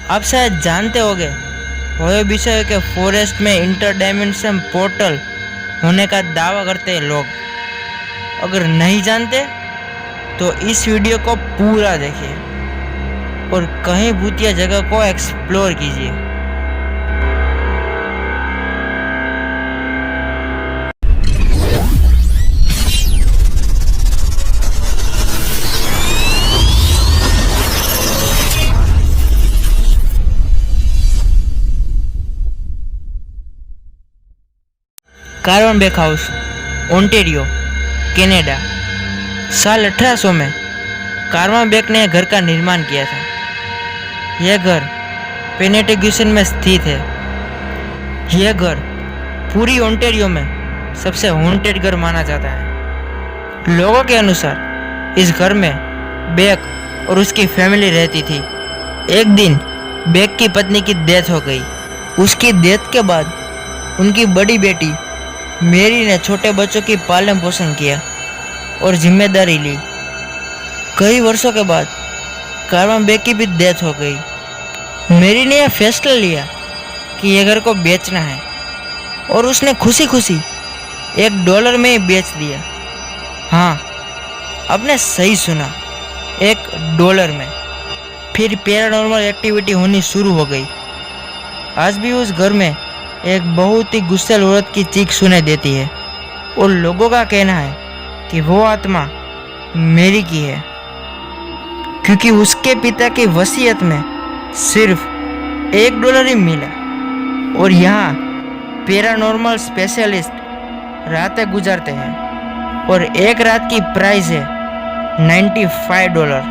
आप शायद जानते होंगे वह विषय के फॉरेस्ट में इंटरडायमेंशन पोर्टल होने का दावा करते हैं लोग। अगर नहीं जानते तो इस वीडियो को पूरा देखिए और कहीं भूतिया जगह को एक्सप्लोर कीजिए। Carvan Beck house, Ontario, Canada. साल 1800 में कार्वन बेक ने घर का निर्माण किया था। यह घर पेनेटेग्यूसन में स्थित है। यह घर पूरी ओंटारियो में सबसे हॉन्टेड घर माना जाता है। लोगों के अनुसार इस घर में बेक और उसकी फैमिली रहती थी। एक दिन बेक की पत्नी की डेथ हो गई। उसकी डेथ के बाद उनकी बड़ी बेटी मेरी ने छोटे बच्चों की पालन पोषण किया और जिम्मेदारी ली। कई वर्षों के बाद कार्वन बेक की भी डेथ हो गई। मेरी ने यह फैसला लिया कि यह घर को बेचना है और उसने खुशी खुशी $1 में ही बेच दिया। हाँ, आपने सही सुना, $1 में। फिर पैरानॉर्मल एक्टिविटी होनी शुरू हो गई। आज भी उस घर में एक बहुत ही गुस्सैल औरत की चीख सुनाई देती है और लोगों का कहना है कि वो आत्मा मेरी की है, क्योंकि उसके पिता की वसीयत में सिर्फ $1 ही मिला। और यहाँ पैरानॉर्मल स्पेशलिस्ट रातें गुजारते हैं और एक रात की प्राइस है $95।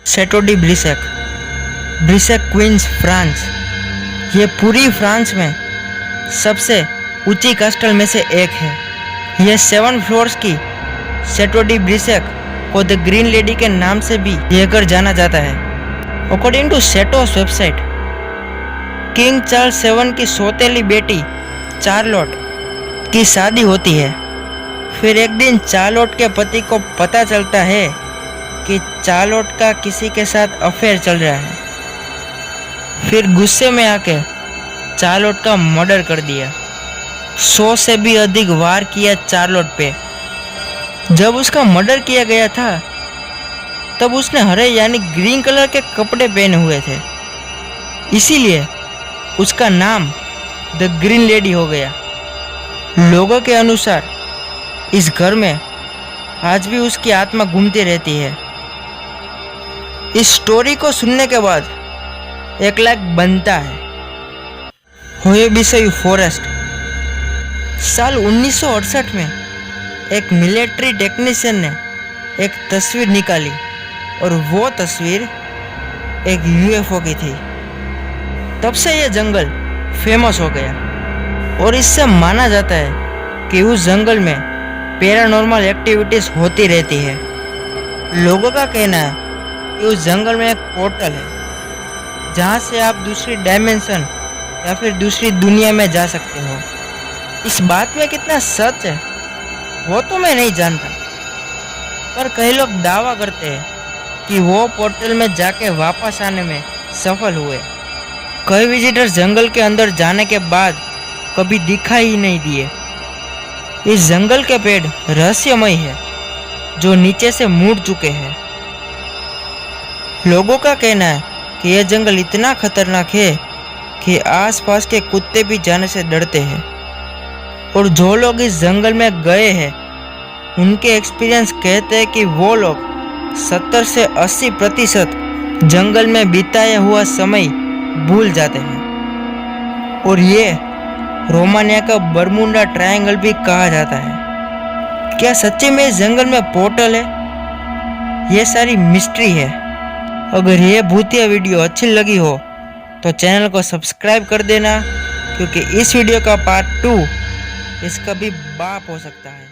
चैटेau de Brissac, ब्रिसेक क्वींस, फ्रांस। ये पूरी फ्रांस में सबसे ऊंची कास्टल में से एक है। यह 7 फ्लोर्स की चैटेau de Brissac को द ग्रीन लेडी के नाम से भी यह घर जाना जाता है। According to chateau's website, king Charles 7 की सौतेली बेटी चार्लोट की शादी होती है। फिर एक दिन चार्लोट के पति को पता चलता है कि चार्लोट का किसी के साथ अफेयर चल रहा है। फिर गुस्से में आके चार्लोट का मर्डर कर दिया। 100 से भी अधिक वार किया चार्लोट पे। जब उसका मर्डर किया गया था तब उसने हरे यानी ग्रीन कलर के कपड़े पहने हुए थे, इसीलिए उसका नाम द ग्रीन लेडी हो गया। लोगों के अनुसार इस घर में आज भी उसकी आत्मा घूमती रहती है। इस स्टोरी को सुनने के बाद एक लाइक बनता है। होयेबिसई फॉरेस्ट। साल 1968 में एक मिलिट्री टेक्नीशियन ने एक तस्वीर निकाली और वो तस्वीर एक UFO की थी। तब से यह जंगल फेमस हो गया और इससे माना जाता है कि उस जंगल में पैरानॉर्मल एक्टिविटीज होती रहती है। लोगों का कहना है कि उस जंगल में एक पोर्टल है जहाँ से आप दूसरी डायमेंशन या फिर दूसरी दुनिया में जा सकते हो। इस बात में कितना सच है वो तो मैं नहीं जानता, पर कई लोग दावा करते हैं कि वो पोर्टल में जाके वापस आने में सफल हुए। कई विजिटर्स जंगल के अंदर जाने के बाद कभी दिखाई ही नहीं दिए। इस जंगल के पेड़ रहस्यमय है जो नीचे से मुड़ चुके हैं। लोगों का कहना है कि यह जंगल इतना खतरनाक है कि आसपास के कुत्ते भी जाने से डरते हैं। और जो लोग इस जंगल में गए हैं उनके एक्सपीरियंस कहते हैं कि वो लोग 70 से 80% जंगल में बिताया हुआ समय भूल जाते हैं। और ये रोमानिया का बरमुडा ट्रायंगल भी कहा जाता है। क्या सच्ची में इस जंगल में पोर्टल है? ये सारी मिस्ट्री है। अगर ये भूतिया वीडियो अच्छी लगी हो तो चैनल को सब्सक्राइब कर देना, क्योंकि इस वीडियो का पार्ट 2 इसका भी बाप हो सकता है।